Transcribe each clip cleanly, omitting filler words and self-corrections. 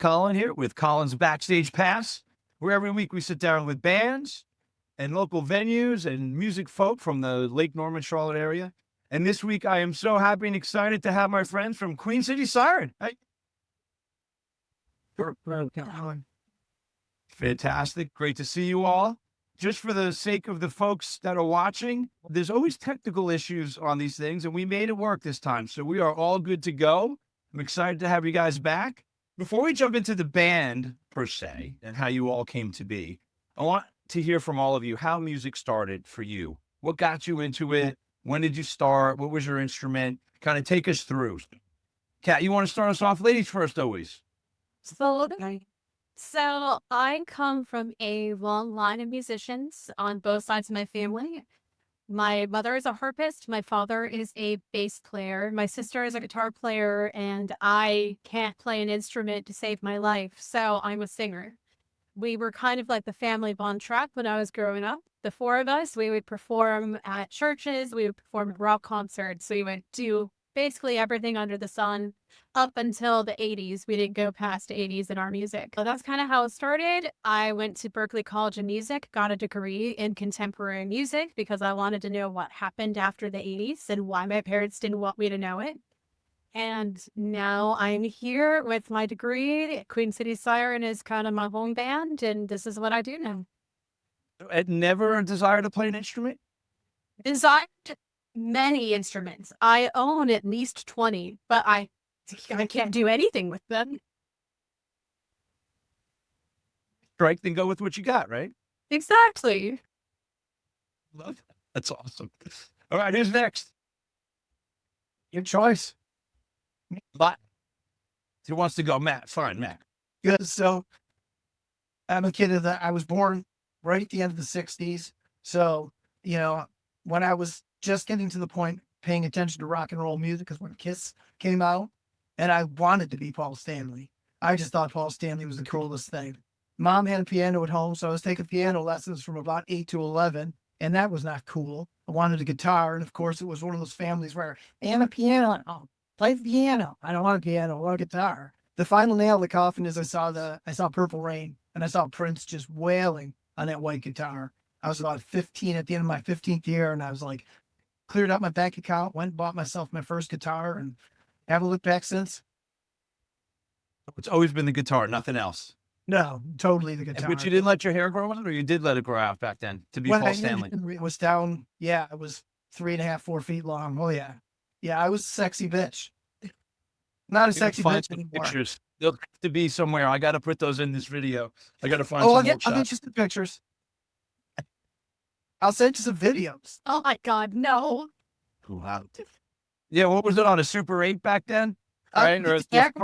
Colin here with Colin's Backstage Pass, where every week we sit down with bands and local venues and music folk from the Lake Norman, Charlotte area. And this week I am so happy and excited to have my friends from Queen City Siren. Fantastic. Great to see you all. Just for the sake of the folks that are watching, there's always technical issues on these things, and we made it work this time. So we are all good to go. I'm excited to have you guys back. Before we jump into the band, per se, and how you all came to be, I want to hear from all of you how music started for you. What got you into it? When did you start? What was your instrument? Kind of take us through. Kat, you want to start us off? Ladies first, always. So I come from a long line of musicians on both sides of my family. My mother is a harpist. My father is a bass player. My sister is a guitar player, and I can't play an instrument to save my life. So I'm a singer. We were kind of like the family bond track when I was growing up. The four of us, we would perform at churches. We would perform at rock concerts. We would do basically everything under the sun up until the 80s. We didn't go past the 80s in our music. So that's kind of how it started. I went to Berklee College of Music, got a degree in contemporary music because I wanted to know what happened after the 80s and why my parents didn't want me to know it. And now I'm here with my degree. Queen City Siren is kind of my home band, and this is what I do now. Had never a desire to play an instrument? Designed many instruments. I own at least 20, but I can't do anything with them. Strike, then go with what you got, right? Exactly. Love that. That's awesome. All right, who's next? Your choice. But who wants to go? Matt. Fine, Matt. Good. So I'm a kid I was born right at the end of the 60s. So, when I was just getting to the point paying attention to rock and roll music, because when Kiss came out, and I wanted to be Paul Stanley. I just thought Paul Stanley was the coolest thing. Mom had a piano at home, so I was taking piano lessons from about 8 to 11, and that was not cool. I wanted a guitar, and of course, it was one of those families where, and a piano. Oh, play the piano. I don't want a piano. I want a guitar. The final nail in the coffin is I saw Purple Rain, and I saw Prince just wailing on that white guitar. I was about 15 at the end of my 15th year, and I was like, cleared out my bank account, went and bought myself my first guitar, and haven't looked back since. It's always been the guitar, nothing else. No, totally the guitar. But you didn't let your hair grow out, or you did let it grow out back then to be Paul Stanley? It was down. Yeah, it was 3.5, 4 feet long. Oh yeah. Yeah, I was a sexy bitch. Not a sexy bitch anymore. Pictures. They'll have to be somewhere. I got to put those in this video. I got to find I'll some get you some pictures. I'll send you some videos. Oh my God, no. Wow. Yeah, what was it on a Super 8 back then? Right? It's back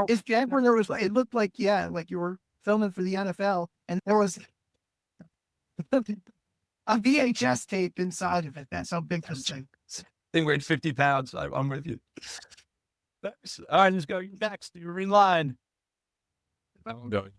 when there was, it looked like you were filming for the NFL, and there was a VHS tape inside of it. That's how big this thing weighed 50 pounds. I'm with you. All right, let's go. You're next. You're in line. I'm going.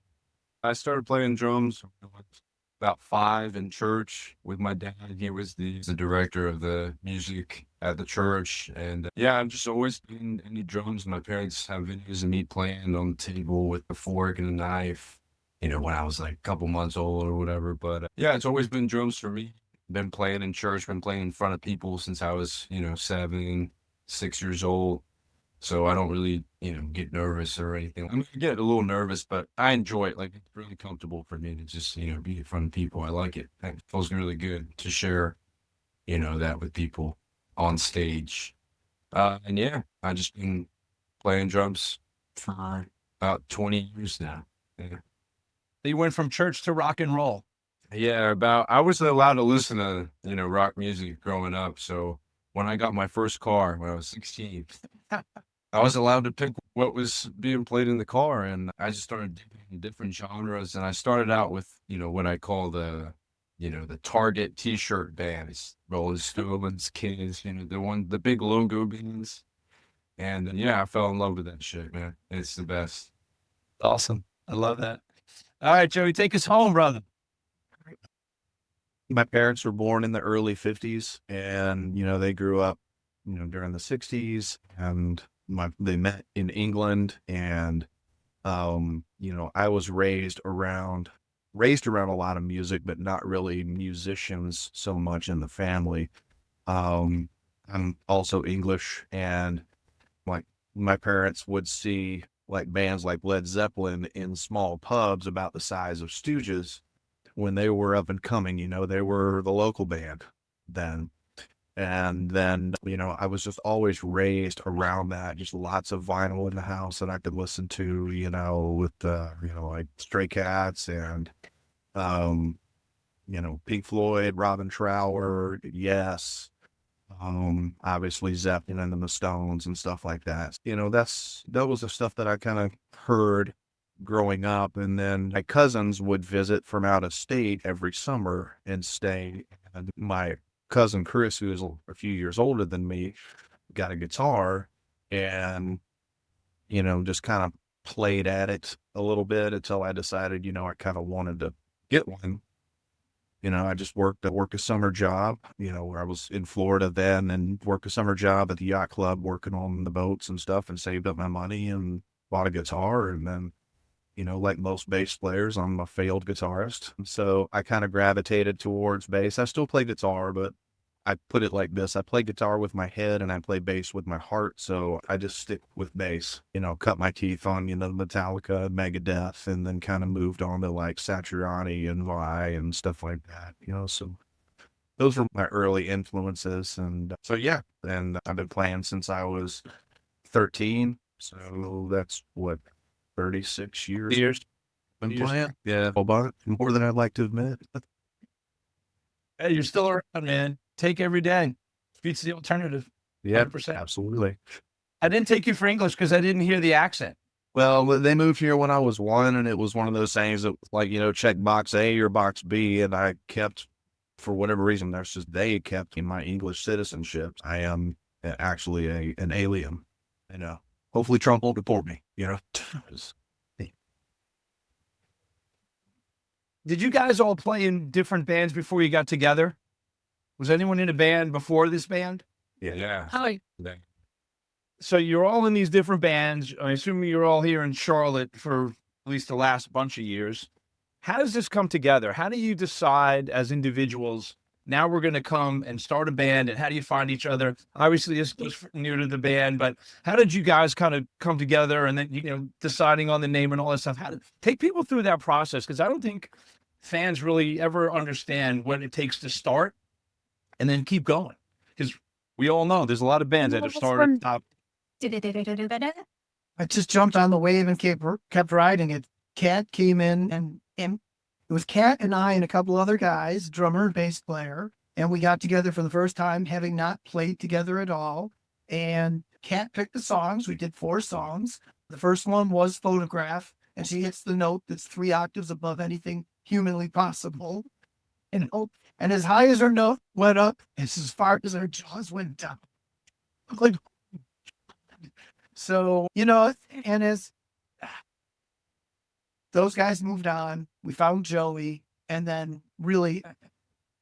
I started playing drums when I was about 5 in church with my dad. He was the director of the music at the church. And I've just always been into drums. My parents have videos of me playing on the table with a fork and a knife, when I was like a couple months old or whatever. But it's always been drums for me. Been playing in church, been playing in front of people since I was, 7, 6 years old. So I don't really, get nervous or anything. I get a little nervous, but I enjoy it. Like, it's really comfortable for me to just, be in front of people. I like it. It feels really good to share, that with people on stage. I just been playing drums for about 20 years now. Yeah. You went from church to rock and roll. Yeah, I was allowed to listen to, rock music growing up. So when I got my first car when I was 16, I was allowed to pick what was being played in the car, and I just started dipping different genres. And I started out with, what I call the Target T-shirt bands, Rolling Stones, Kiss, the big logo bands. And I fell in love with that shit, man. It's the best. Awesome. I love that. All right, Joey, take us home, brother. My parents were born in the early 50s, and, they grew up, during the 60s, and they met in England, and I was raised around a lot of music, but not really musicians so much in the family. Um, I'm also English, and like my parents would see like bands like Led Zeppelin in small pubs about the size of Stooges when they were up and coming. They were the local band then. And then, I was just always raised around that, just lots of vinyl in the house that I could listen to, with like Stray Cats and, um, Pink Floyd, Robin Trower, Yes, obviously Zeppelin and the Stones and stuff like that. That was the stuff that I kind of heard growing up. And then my cousins would visit from out of state every summer and stay. And my cousin Chris, who is a few years older than me, got a guitar and, just kind of played at it a little bit until I decided, I kind of wanted to get one. I just worked a summer job, where I was in Florida then, and worked a summer job at the yacht club working on the boats and stuff, and saved up my money and bought a guitar. And then, like most bass players, I'm a failed guitarist. So I kind of gravitated towards bass. I still play guitar, but I put it like this. I play guitar with my head and I play bass with my heart. So I just stick with bass, cut my teeth on, Metallica, Megadeth, and then kind of moved on to like Satriani and Vi and stuff like that, so those were my early influences. And so, yeah, and I've been playing since I was 13. So that's what, 36 years been playing. Yeah, a lot more than I'd like to admit. Hey, you're still around, man. Take every day. Beats the alternative. Yeah, 100%. absolutely. I didn't take you for English because I didn't hear the accent. Well, they moved here when I was 1, and it was one of those things that, like, check box A or box B, and I kept, for whatever reason, they kept in my English citizenship. I am actually an alien, Hopefully Trump won't deport me, Did you guys all play in different bands before you got together? Was anyone in a band before this band? Yeah. Hi. So you're all in these different bands. I assume you're all here in Charlotte for at least the last bunch of years. How does this come together? How do you decide as individuals, now we're going to come and start a band, and how do you find each other? Obviously, this goes new to the band, but how did you guys kind of come together and then, deciding on the name and all that stuff? How to take people through that process? Because I don't think fans really ever understand what it takes to start and then keep going. Because we all know there's a lot of bands that have started top. I just jumped on the wave and kept riding it. Kat came in, and it was Kat and I and a couple other guys, drummer and bass player, and we got together for the first time, having not played together at all. And Kat picked the songs. We did 4 songs. The first one was Photograph, and she hits the note that's 3 octaves above anything humanly possible. And as high as her note went up, it's as far as her jaws went down. Like, so, and as those guys moved on, we found Joey, and then really,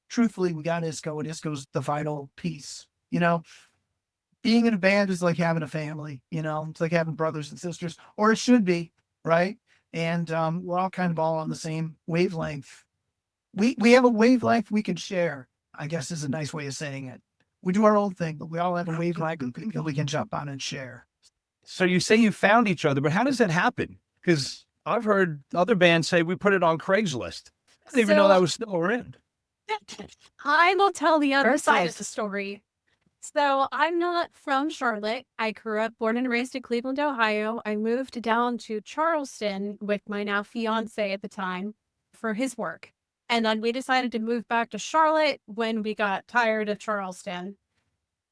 truthfully, we got Isco, and Isco's the final piece. Being in a band is like having a family, it's like having brothers and sisters, or it should be, right? And we're all kind of all on the same wavelength. We have a wavelength we can share, I guess is a nice way of saying it. We do our own thing, but we all have a wavelength that we can jump on and share. So you say you found each other, but how does that happen? Because I've heard other bands say we put it on Craigslist. I didn't even know that was still around. I will tell the other side of the story. So I'm not from Charlotte. I grew up, born and raised in Cleveland, Ohio. I moved down to Charleston with my now fiance at the time for his work. And then we decided to move back to Charlotte when we got tired of Charleston.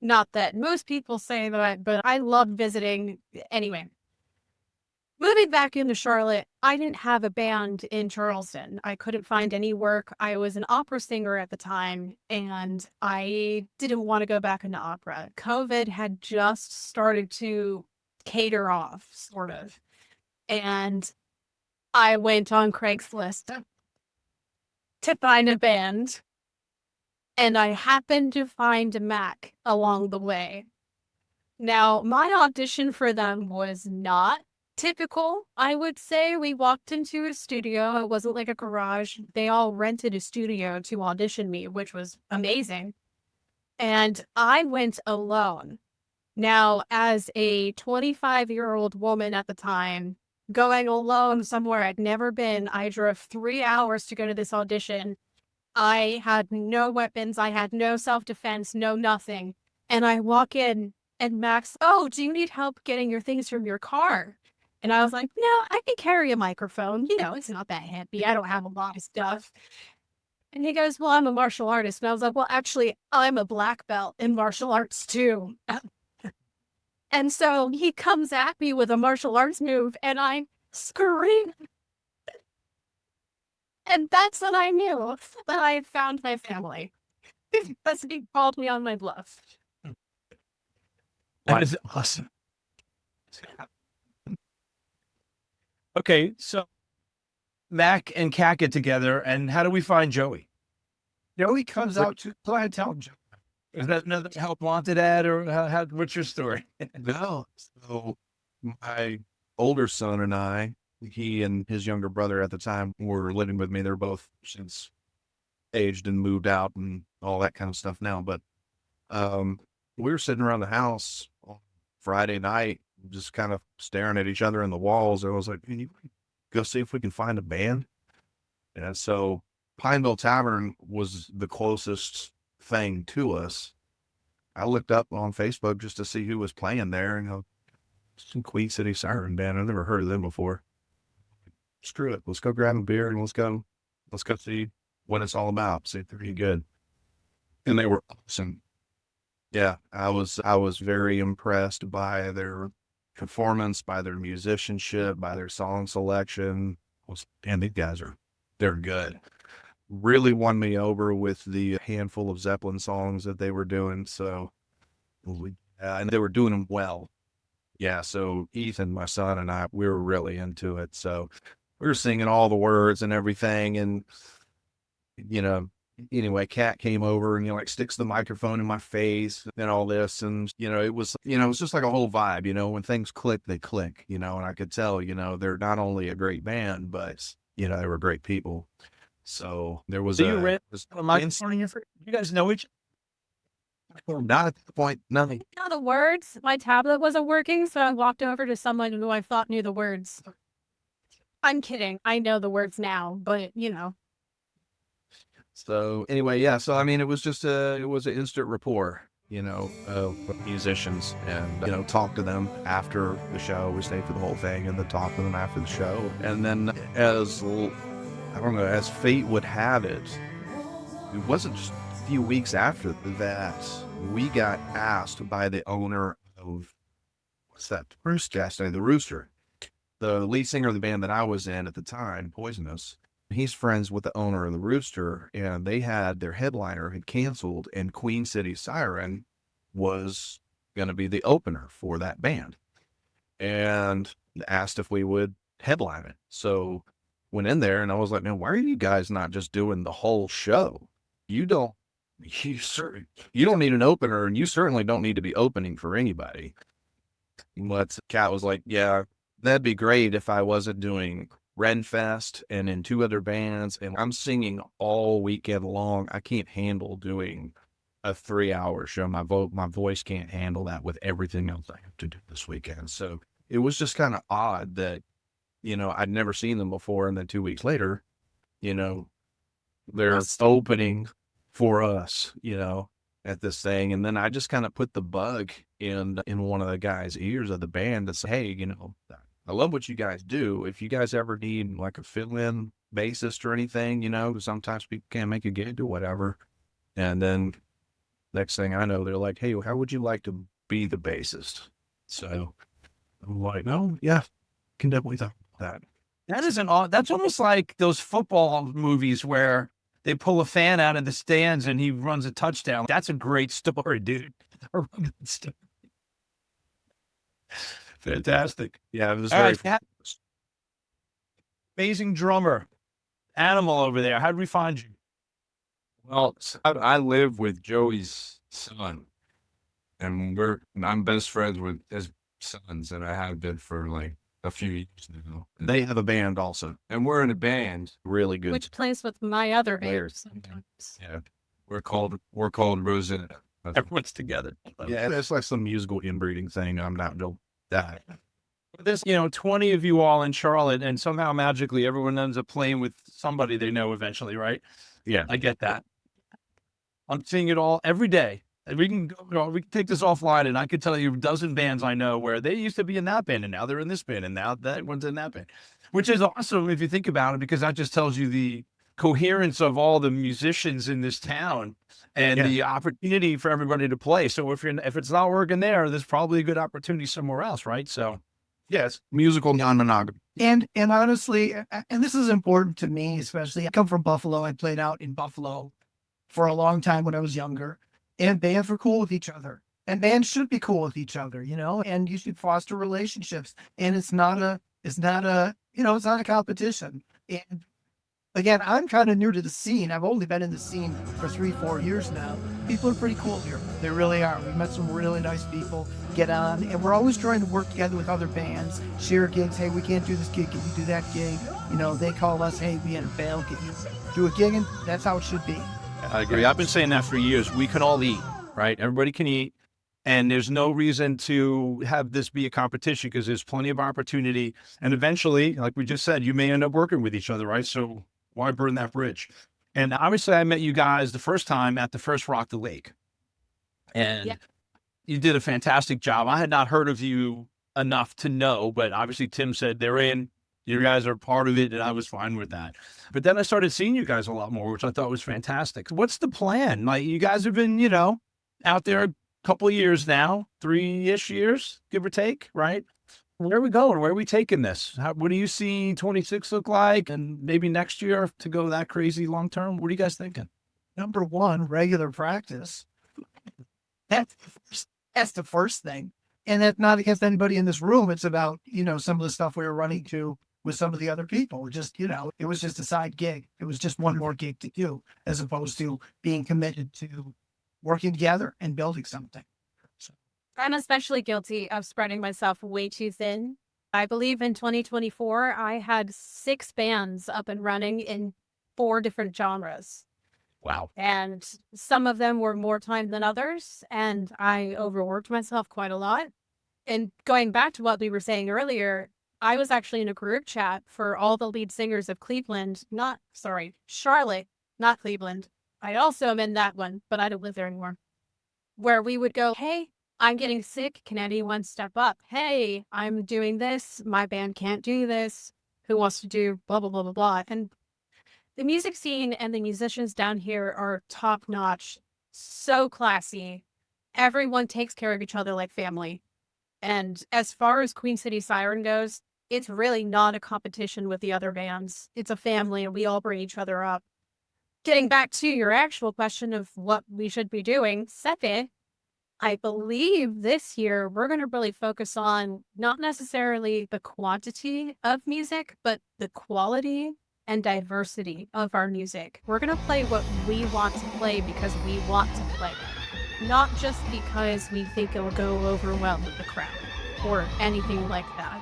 Not that most people say that, but I love visiting. Anyway, moving back into Charlotte, I didn't have a band in Charleston. I couldn't find any work. I was an opera singer at the time, and I didn't want to go back into opera. COVID had just started to cater off, sort of. And I went on Craigslist to find a band, and I happened to find a Mac along the way. Now, my audition for them was not Typical, I would say. We walked into a studio. It wasn't like a garage. They all rented a studio to audition me, which was amazing. And I went alone. Now, as a 25-year-old woman at the time, going alone somewhere I'd never been, I drove 3 hours to go to this audition. I had no weapons. I had no self-defense, no nothing. And I walk in and Max, oh, do you need help getting your things from your car? And I was like, no, I can carry a microphone. You know, it's not that heavy. I don't have a lot of stuff. And he goes, well, I'm a martial artist. And I was like, well, actually, I'm a black belt in martial arts too. And so he comes at me with a martial arts move and I scream. And that's when I knew that I had found my family. Because he called me on my bluff. That is awesome. Okay, so Mac and Kat get together, and how do we find Joey? Joey comes out to clientele. Is that another Help Wanted ad, or what's your story? No. So my older son and I, he and his younger brother at the time were living with me. They're both since aged and moved out and all that kind of stuff now. But we were sitting around the house on Friday night, just kind of staring at each other in the walls. I was like, can you go see if we can find a band? And so Pineville Tavern was the closest thing to us. I looked up on Facebook just to see who was playing there, and some Queen City Siren Band. I've never heard of them before. Screw it. Let's go grab a beer and let's go see what it's all about. See if they're any good. And they were awesome. Yeah, I was very impressed by their performance, by their musicianship, by their song selection. Damn, these guys they're good. Really won me over with the handful of Zeppelin songs that they were doing. So, and they were doing them well. Yeah, so Ethan, my son, and I, we were really into it. So we were singing all the words and everything. And, anyway, Kat came over and, like sticks the microphone in my face and all this. And, it was just like a whole vibe, when things click, they click, and I could tell, they're not only a great band, but, they were great people. So there was You guys know each other? Not at the point, nothing. Know the words. My tablet wasn't working, so I walked over to someone who I thought knew the words. I'm kidding. I know the words now, but So anyway, yeah. So I mean, it was just it was an instant rapport, of musicians, and talk to them after the show. We stayed for the whole thing, and then talk to them after the show. And then as fate would have it, it wasn't just a few weeks after that we got asked by the owner of the Rooster, the lead singer of the band that I was in at the time, Poisonous. He's friends with the owner of the Rooster, and they had their headliner had canceled, and Queen City Siren was going to be the opener for that band, and asked if we would headline it. So went in there, and I was like, man, why are you guys not just doing the whole show? You don't need an opener, and you certainly don't need to be opening for anybody. But Kat was like, yeah, that'd be great if I wasn't doing Renfest and in 2 other bands, and I'm singing all weekend long. I can't handle doing a 3-hour show. My voice can't handle that with everything else I have to do this weekend. So it was just kind of odd that, I'd never seen them before, and then 2 weeks later, they're opening for us, at this thing. And then I just kind of put the bug in one of the guys' ears of the band to say, hey, I love what you guys do. If you guys ever need like a fill-in bassist or anything, sometimes people can't make a gig or whatever. And then next thing I know, they're like, hey, how would you like to be the bassist? So I'm like, no, yeah, can definitely talk about that. That's almost like those football movies where they pull a fan out of the stands and he runs a touchdown. That's a great story, dude. Fantastic. Yeah, it was All very right, amazing drummer, Animal over there. How did we find you? Well, I live with Joey's son, and I'm best friends with his sons, and I have been for like a few years now. They have a band also. And we're in a band. Really good. Which plays with my other Players. bands sometimes. Yeah. We're called Rosetta. Everyone's together. Yeah, it's like some musical inbreeding thing. I'm not real that. There's, 20 of you all in Charlotte, and somehow magically everyone ends up playing with somebody they know eventually, right? Yeah. I get that. I'm seeing it all every day. And we can take this offline, and I could tell you a dozen bands I know where they used to be in that band, and now they're in this band, and now that one's in that band, which is awesome if you think about it, because that just tells you the coherence of all the musicians in this town and Yeah. the opportunity for everybody to play. So if it's not working there's probably a good opportunity somewhere else, right? So Yes. Musical non-monogamy. And honestly, and this is important to me, especially I come from Buffalo. I played out in Buffalo for a long time when I was younger, and bands were cool with each other, and bands should be cool with each other, and you should foster relationships. And it's not a competition. And again, I'm kind of new to the scene. I've only been in the scene for 3-4 years now. People are pretty cool here. They really are. We met some really nice people, get on, and we're always trying to work together with other bands, share gigs. Hey, we can't do this gig. Can you do that gig? They call us, hey, we had a fail. Can you do a gig? And that's how it should be. I agree. I've been saying that for years. We can all eat, right? Everybody can eat. And there's no reason to have this be a competition because there's plenty of opportunity. And eventually, like we just said, you may end up working with each other, right? So why burn that bridge? And obviously, I met you guys the first time at the first Rock the Lake. And Yeah. you did a fantastic job. I had not heard of you enough to know, but obviously Tim said they're in. You guys are part of it, and I was fine with that. But then I started seeing you guys a lot more, which I thought was fantastic. What's the plan? Like, you guys have been, out there a couple of years now, 3-ish years, give or take, right? Where are we going? Where are we taking this? What do you see 26 look like? And maybe next year to go that crazy long term? What are you guys thinking? Number one, regular practice. That's the first thing. And that's not against anybody in this room. It's about, some of the stuff we were running to with some of the other people. It was just a side gig. It was just one more gig to do, as opposed to being committed to working together and building something. I'm especially guilty of spreading myself way too thin. I believe in 2024, I had 6 bands up and running in 4 different genres. Wow. And some of them were more time than others. And I overworked myself quite a lot. And going back to what we were saying earlier, I was actually in a group chat for all the lead singers of Charlotte, not Cleveland. I also am in that one, but I don't live there anymore. Where we would go, hey, I'm getting sick. Can anyone step up? Hey, I'm doing this. My band can't do this. Who wants to do blah, blah, blah, blah, blah. And the music scene and the musicians down here are top notch, so classy. Everyone takes care of each other like family. And as far as Queen City Siren goes, it's really not a competition with the other bands. It's a family and we all bring each other up. Getting back to your actual question of what we should be doing, second, I believe this year we're going to really focus on not necessarily the quantity of music, but the quality and diversity of our music. We're going to play what we want to play because we want to play, not just because we think it'll go over well with the crowd or anything like that.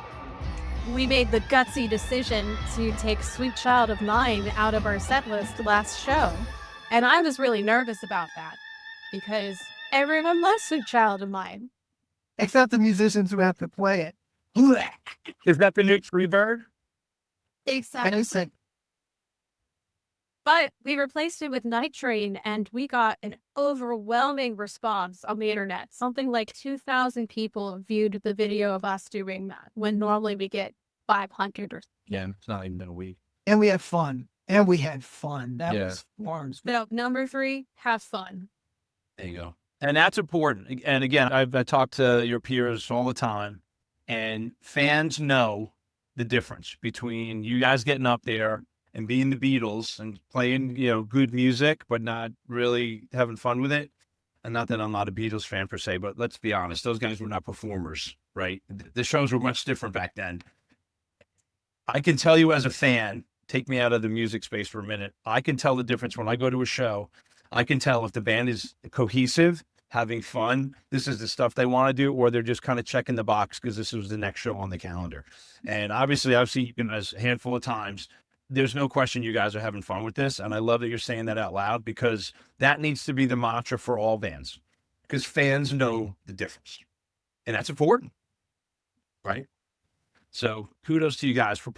We made the gutsy decision to take Sweet Child of Mine out of our set list last show. And I was really nervous about that because everyone loves Sweet Child of Mine. Except the musicians who have to play it. Is that the new Freebird? Exactly. But we replaced it with Night Train, and we got an overwhelming response on the internet. Something like 2,000 people viewed the video of us doing that, when normally we get 500 or Yeah, it's not even been a week. And we had fun. That Yeah. was fun. so. Number 3, have fun. There you go. And that's important. And again, I talk to your peers all the time, and fans know the difference between you guys getting up there and being the Beatles and playing, good music, but not really having fun with it. And not that I'm not a Beatles fan per se, but let's be honest, those guys were not performers, right? The shows were much different back then. I can tell you as a fan, take me out of the music space for a minute. I can tell the difference when I go to a show. I can tell if the band is cohesive having fun. This is the stuff they want to do, or they're just kind of checking the box because this was the next show on the calendar. And obviously, I've seen you guys a handful of times. There's no question you guys are having fun with this. And I love that you're saying that out loud, because that needs to be the mantra for all bands, because fans know the difference. And that's important, right? So kudos to you guys for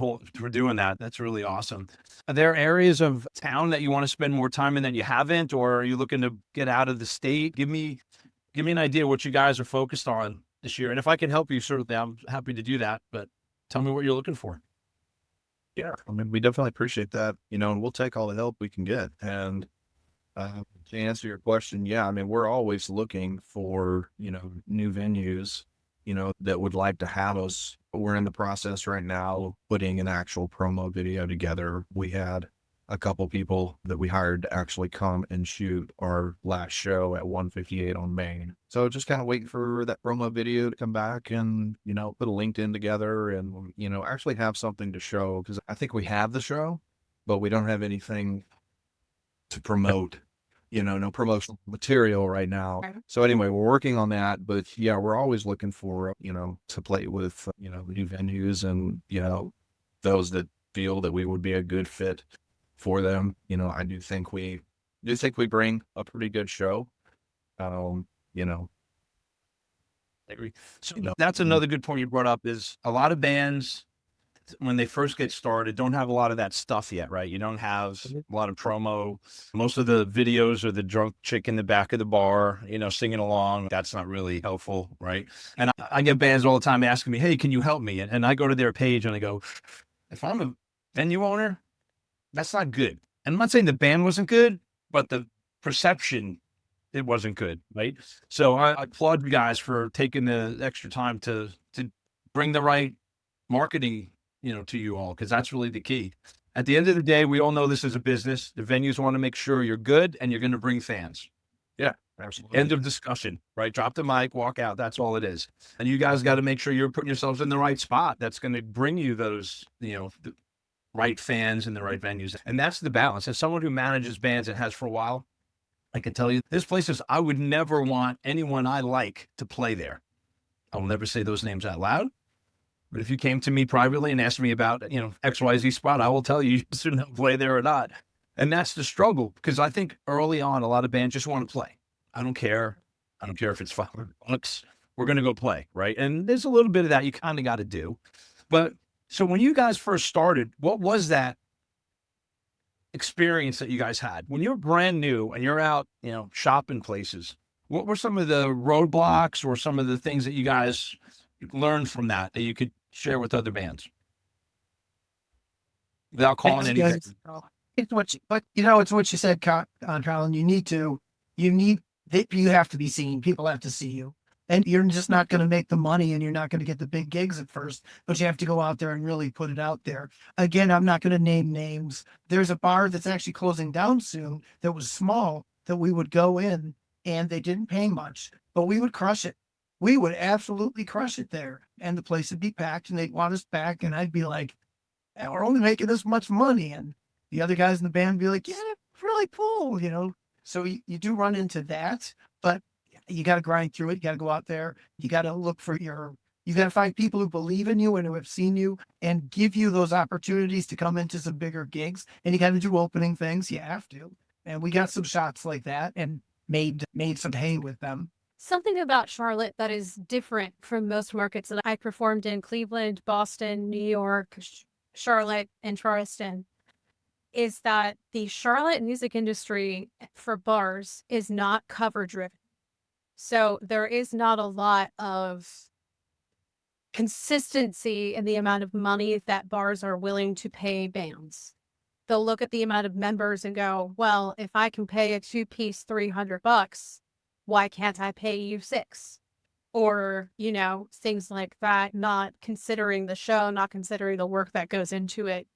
doing that. That's really awesome. Are there areas of town that you want to spend more time in that you haven't, or are you looking to get out of the state? Give me an idea what you guys are focused on this year. And if I can help you, certainly I'm happy to do that, but tell me what you're looking for. Yeah, I mean, we definitely appreciate that, and we'll take all the help we can get. And to answer your question, yeah, I mean, we're always looking for, new venues, that would like to have us. We're in the process right now of putting an actual promo video together. We had a couple people that we hired to actually come and shoot our last show at 158 on Main. So just kind of waiting for that promo video to come back and, put a LinkedIn together and, actually have something to show, because I think we have the show, but we don't have anything to promote, no promotional material right now. So anyway, we're working on that, but yeah, we're always looking for, to play with, new venues and, those that feel that we would be a good fit for them. I do think we bring a pretty good show. I agree. So that's another good point you brought up, is a lot of bands, when they first get started, don't have a lot of that stuff yet, right? You don't have a lot of promo. Most of the videos are the drunk chick in the back of the bar, singing along. That's not really helpful, right? And I get bands all the time asking me, hey, can you help me? And I go to their page and I go, if I'm a venue owner, that's not good. And I'm not saying the band wasn't good, but the perception, it wasn't good, right? So I applaud you guys for taking the extra time to bring the right marketing, to you all, because that's really the key. At the end of the day, we all know this is a business. The venues want to make sure you're good and you're going to bring fans. Yeah, absolutely. End of discussion, right? Drop the mic, walk out. That's all it is. And you guys got to make sure you're putting yourselves in the right spot. That's going to bring you those, the right fans in the right venues. And that's the balance. As someone who manages bands and has for a while, I can tell you, there's places I would never want anyone I like to play there. I will never say those names out loud. But if you came to me privately and asked me about, XYZ spot, I will tell you shouldn't play there or not. And that's the struggle, because I think early on, a lot of bands just want to play. I don't care. I don't care if it's $500. We're going to go play, right? And there's a little bit of that you kind of got to do. But so when you guys first started, what was that experience that you guys had? When you're brand new and you're out, shopping places, what were some of the roadblocks or some of the things that you guys learned from that you could share with other bands without calling anything? It's what you said, Colin. You have to be seen. People have to see you. And you're just not going to make the money and you're not going to get the big gigs at first, but you have to go out there and really put it out there. Again, I'm not going to name names. There's a bar that's actually closing down soon that was small that we would go in, and they didn't pay much, but we would crush it. We would absolutely crush it there. And the place would be packed and they'd want us back. And I'd be like, we're only making this much money. And the other guys in the band would be like, yeah, it's really cool, So you do run into that, but you got to grind through it. You got to go out there. You got to look for you got to find people who believe in you and who have seen you and give you those opportunities to come into some bigger gigs. And you got to do opening things. You have to. And we got some shots like that and made some hay with them. Something about Charlotte that is different from most markets that I performed in: Cleveland, Boston, New York, Charlotte, and Charleston, is that the Charlotte music industry for bars is not cover driven. So there is not a lot of consistency in the amount of money that bars are willing to pay bands. They'll look at the amount of members and go, well, if I can pay a 2-piece $300, why can't I pay you $6? Or, things like that, not considering the show, not considering the work that goes into it.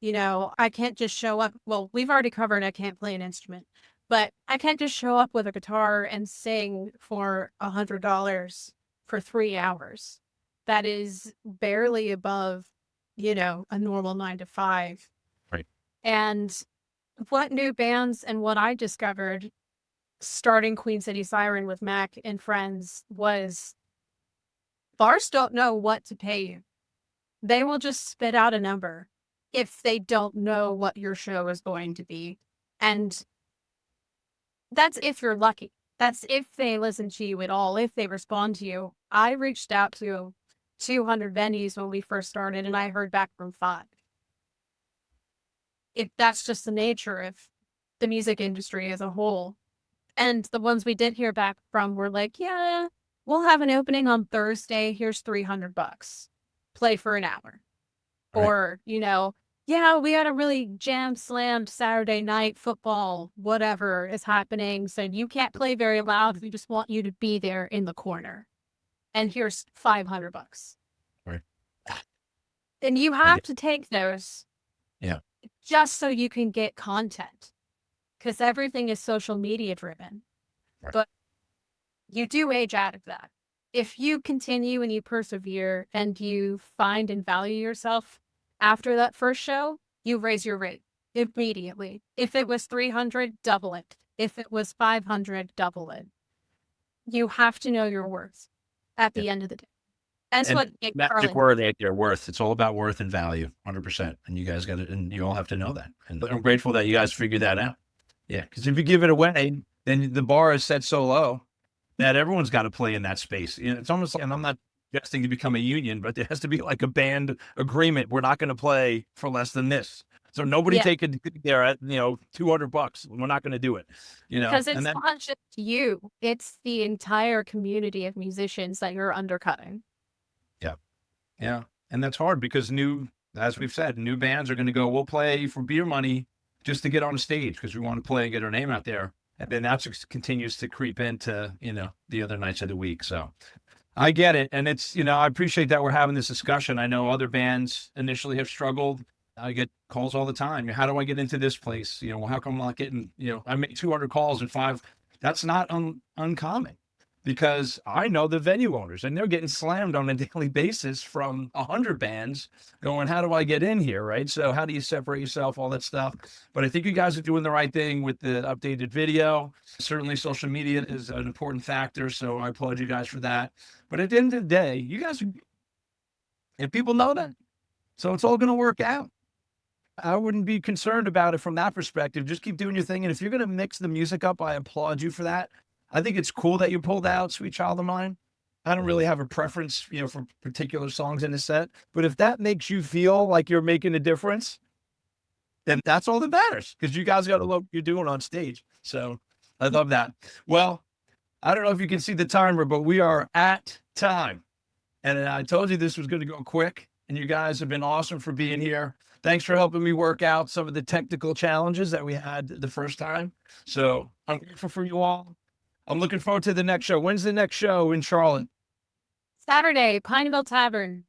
I can't just show up. Well, we've already covered I can't play an instrument, but I can't just show up with a guitar and sing for $100 for 3 hours. That is barely above, a normal 9 to 5. Right. And what new bands and what I discovered starting Queen City Siren with Mac and friends was bars don't know what to pay you. They will just spit out a number if they don't know what your show is going to be. And that's if you're lucky. That's if they listen to you at all, if they respond to you. I reached out to 200 venues when we first started, and I heard back from 5. If that's just the nature of the music industry as a whole. And the ones we did hear back from were like, yeah, we'll have an opening on Thursday. Here's $300. Play for an hour. Right. Or, yeah, we had a really jam-slammed Saturday night football, whatever is happening. So you can't play very loud. We just want you to be there in the corner. And here's $500. Right. And you have to take those. Yeah. Just so you can get content. Because everything is social media driven. Right. But you do age out of that. If you continue and you persevere and you find and value yourself after that first show, you raise your rate immediately. If it was 300, double it. If it was 500, double it. You have to know your worth at the end of the day. That's And what magic word ain't their worth. It's all about worth and value, 100%. And you guys got it, and you all have to know that. And I'm grateful that you guys figured that out. Yeah, because if you give it away, then the bar is set so low. That everyone's got to play in that space. It's almost like, and I'm not suggesting to become a union, but there has to be like a band agreement. We're not going to play for less than this. So nobody take it there at, $200. We're not going to do it, Because it's not just you. It's the entire community of musicians that you're undercutting. Yeah. And that's hard because as we've said, new bands are going to go, we'll play for beer money just to get on the stage because we want to play and get our name out there. And then that just continues to creep into, the other nights of the week. So I get it. And it's, I appreciate that we're having this discussion. I know other bands initially have struggled. I get calls all the time. How do I get into this place? Well, how come I'm not getting, I make 200 calls in 5. That's not uncommon because I know the venue owners and they're getting slammed on a daily basis from 100 bands going, how do I get in here? Right. So how do you separate yourself, all that stuff? But I think you guys are doing the right thing with the updated video. Certainly social media is an important factor. So I applaud you guys for that. But at the end of the day, you guys are, and people know that. So it's all going to work out. I wouldn't be concerned about it from that perspective. Just keep doing your thing. And if you're going to mix the music up, I applaud you for that. I think it's cool that you pulled out Sweet Child of Mine. I don't really have a preference, for particular songs in the set. But if that makes you feel like you're making a difference, then that's all that matters because you guys got to love what you're doing on stage. So I love that. Well, I don't know if you can see the timer, but we are at time. And I told you this was going to go quick. And you guys have been awesome for being here. Thanks for helping me work out some of the technical challenges that we had the first time. So I'm grateful for you all. I'm looking forward to the next show. When's the next show in Charlotte? Saturday, Pineville Tavern.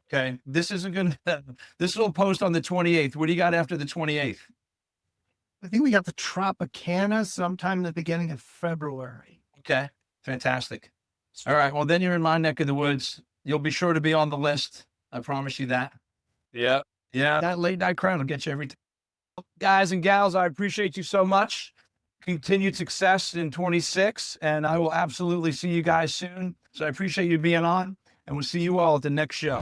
Okay. This will post on the 28th. What do you got after the 28th? I think we got the Tropicana sometime in the beginning of February. Okay. Fantastic. All right. Well, then you're in my neck of the woods. You'll be sure to be on the list. I promise you that. Yeah. That late night crowd will get you every time. Guys and gals, I appreciate you so much. Continued success in 26, and I will absolutely see you guys soon. So I appreciate you being on, and we'll see you all at the next show.